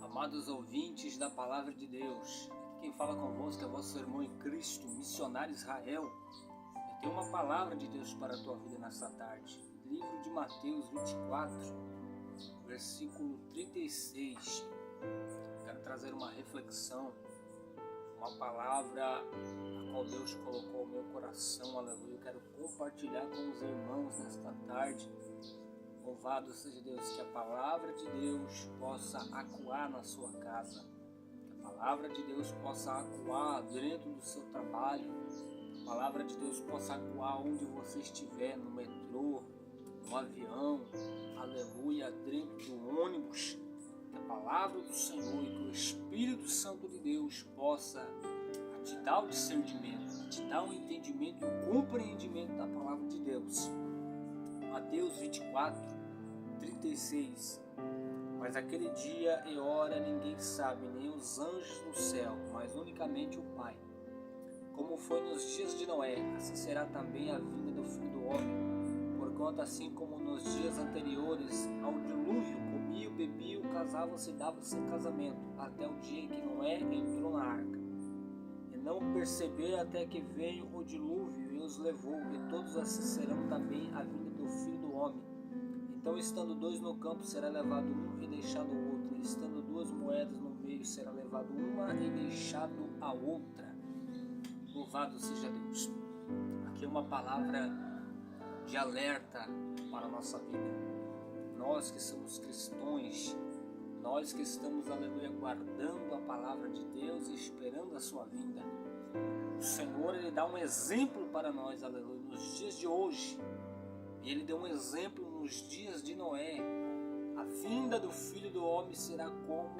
Amados ouvintes da Palavra de Deus, aqui quem fala convosco é vosso irmão em Cristo, missionário Israel. Eu tenho uma palavra de Deus para a tua vida nesta tarde. Livro de Mateus 24, versículo 36. Quero trazer uma reflexão, uma palavra a qual Deus colocou no meu coração, aleluia. Eu quero compartilhar com os irmãos nesta tarde. Louvado seja Deus, que a palavra de Deus possa acuar na sua casa, que a palavra de Deus possa acuar dentro do seu trabalho, que a palavra de Deus possa acuar onde você estiver, no metrô, no avião, aleluia, dentro do ônibus, que a palavra do Senhor e que o Espírito Santo de Deus possa te dar o discernimento, te dar o entendimento e o compreendimento da palavra de Deus. Mateus 24, 36. Mas aquele dia e hora ninguém sabe, nem os anjos no céu, mas unicamente o Pai. Como foi nos dias de Noé, assim será também a vinda do Filho do Homem. Porquanto assim como nos dias anteriores ao dilúvio, comiam, bebiam, casavam-se e davam-se em casamento, até o dia em que Noé entrou na arca. E não perceberam até que veio o dilúvio e os levou, e todos assim serão também a vinda do Filho do Homem. Então, estando dois no campo, será levado um e deixado o outro. E estando duas moedas no meio, será levado uma e deixado a outra. Louvado seja Deus. Aqui é uma palavra de alerta para a nossa vida. Nós que somos cristãos, nós que estamos, aleluia, guardando a palavra de Deus e esperando a sua vinda. O Senhor, Ele dá um exemplo para nós, aleluia, nos dias de hoje. E Ele deu um exemplo nos dias de Noé. A vinda do Filho do Homem será como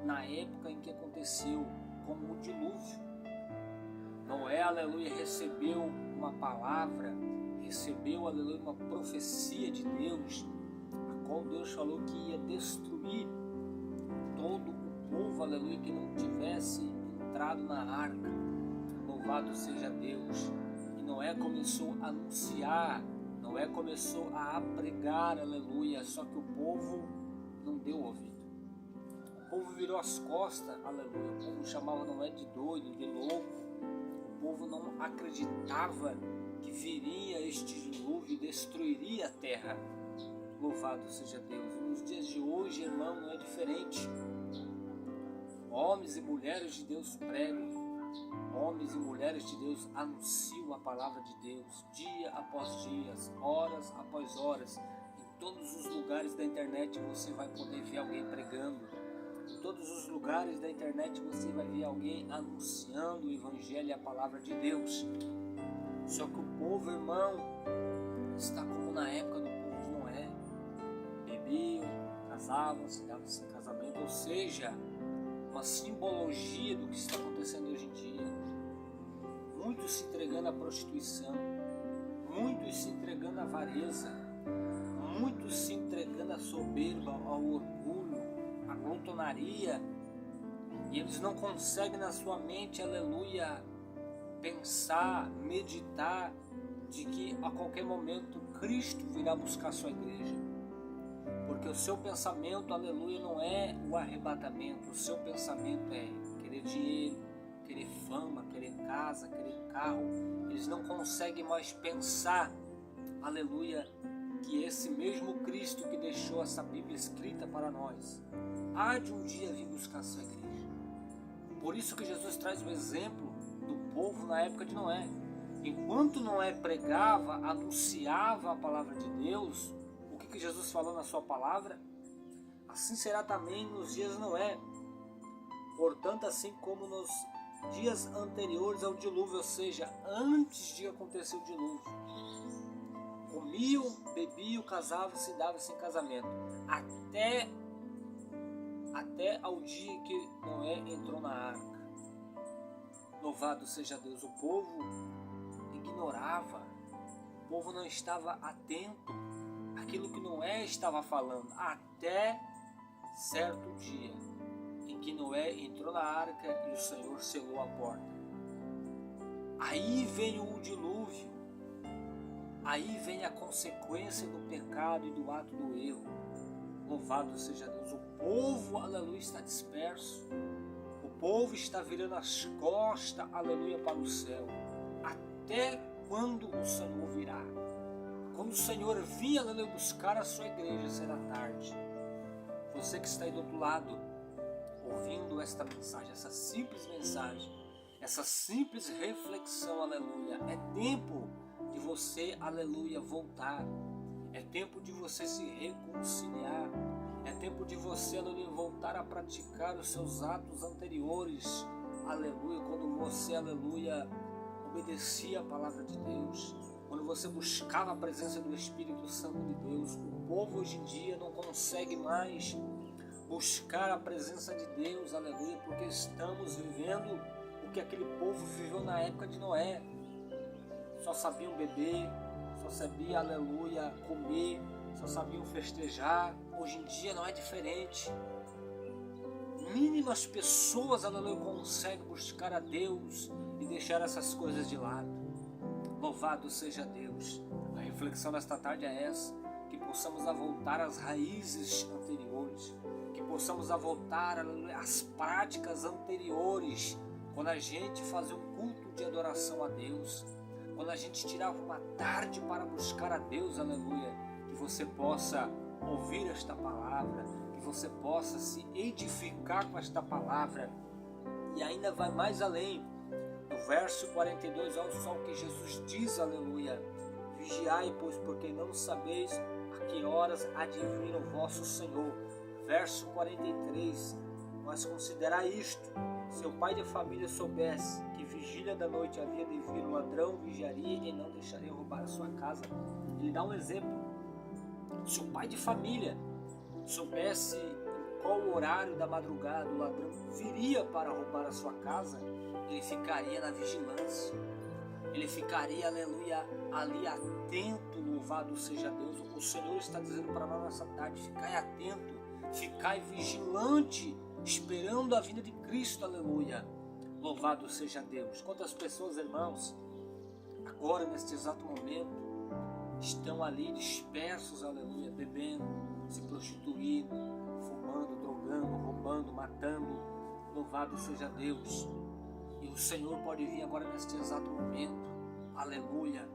na época em que aconteceu, como o dilúvio. Noé, aleluia, recebeu uma palavra, recebeu, aleluia, uma profecia de Deus, a qual Deus falou que ia destruir todo o povo, aleluia, que não tivesse entrado na arca. Louvado seja Deus. E Noé começou a anunciar, Noé começou a pregar, aleluia, só que o povo não deu ouvido. O povo virou as costas, aleluia. O povo chamava Noé de doido, de louco. O povo não acreditava que viria este dilúvio e destruiria a terra. Louvado seja Deus. E nos dias de hoje, irmão, não é diferente. Homens e mulheres de Deus pregam. Homens e mulheres de Deus anunciam a palavra de Deus dia após dia, horas após horas. Em todos os lugares da internet você vai poder ver alguém pregando. Em todos os lugares da internet você vai ver alguém anunciando o evangelho e a palavra de Deus. Só que o povo, irmão, está como na época do povo de Noé. Bebiam, casavam-se, davam-se em casamento, ou seja, uma simbologia do que está acontecendo hoje em dia. Muitos se entregando à prostituição, muitos se entregando à avareza, muitos se entregando à soberba, ao orgulho, à glutonaria, e eles não conseguem na sua mente, aleluia, pensar, meditar de que a qualquer momento Cristo virá buscar sua igreja. Porque o seu pensamento, aleluia, não é o arrebatamento. O seu pensamento é querer dinheiro, querer fama, querer casa, querer carro. Eles não conseguem mais pensar, aleluia, que esse mesmo Cristo que deixou essa Bíblia escrita para nós, há de um dia vir buscar sua igreja. Por isso que Jesus traz o exemplo do povo na época de Noé. Enquanto Noé pregava, anunciava a palavra de Deus, que Jesus falou na sua palavra, assim será também nos dias de Noé. Portanto, assim como nos dias anteriores ao dilúvio, ou seja, antes de acontecer o dilúvio, comiam, bebiam, casavam-se e davam-se em casamento, até ao dia em que Noé entrou na arca. Louvado seja Deus. O povo ignorava, o povo não estava atento aquilo que Noé estava falando, até certo dia em que Noé entrou na arca e o Senhor selou a porta. Aí veio o dilúvio, aí vem a consequência do pecado e do ato do erro. Louvado seja Deus. O povo povo, aleluia, está disperso. O povo está virando as costas, aleluia, para o céu. Até quando o Senhor virá? Quando o Senhor vir, aleluia, buscar a sua igreja, será tarde. Você que está aí do outro lado, ouvindo esta mensagem, essa simples mensagem, essa simples reflexão, aleluia, é tempo de você, aleluia, voltar. É tempo de você se reconciliar. É tempo de você, aleluia, voltar a praticar os seus atos anteriores, aleluia, quando você, aleluia, obedecia a palavra de Deus, quando você buscava a presença do Espírito Santo de Deus. O povo hoje em dia não consegue mais buscar a presença de Deus, aleluia, porque estamos vivendo o que aquele povo viveu na época de Noé. Só sabiam beber, só sabia, aleluia, comer, só sabiam festejar. Hoje em dia não é diferente. Mínimas pessoas, aleluia, conseguem buscar a Deus e deixar essas coisas de lado. Louvado seja Deus. A reflexão desta tarde é essa, que possamos voltar às raízes anteriores, que possamos voltar, aleluia, às práticas anteriores, quando a gente fazia um culto de adoração a Deus, quando a gente tirava uma tarde para buscar a Deus, aleluia, que você possa ouvir esta palavra, que você possa se edificar com esta palavra. E ainda vai mais além, no verso 42, olha só o que Jesus diz, aleluia: vigiai, pois, porque não sabeis a que horas há de vir o vosso Senhor. Verso 43, mas considerai isto: se o pai de família soubesse que vigília da noite havia de vir um ladrão, vigiaria e não deixaria roubar a sua casa. Ele dá um exemplo. Se o pai de família soubesse em qual horário da madrugada o ladrão viria para roubar a sua casa, ele ficaria na vigilância. Ele ficaria, aleluia, ali atento. Louvado seja Deus. O Senhor está dizendo para nós nessa tarde: ficai atento, ficai vigilante, esperando a vinda de Cristo, aleluia. Louvado seja Deus. Quantas pessoas, irmãos, agora neste exato momento, estão ali dispersos, aleluia, bebendo, se prostituindo, fumando, drogando, roubando, matando. Louvado seja Deus. E o Senhor pode vir agora neste exato momento, aleluia.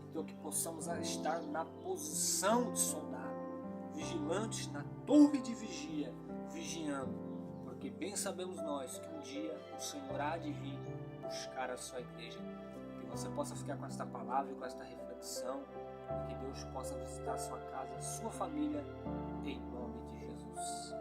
Então que possamos estar na posição de soldado, vigilantes na torre de vigia, vigiando, porque bem sabemos nós que um dia o Senhor há de vir buscar a sua igreja. Que você possa ficar com esta palavra e com esta reflexão, e que Deus possa visitar a sua casa, a sua família, em nome de Jesus.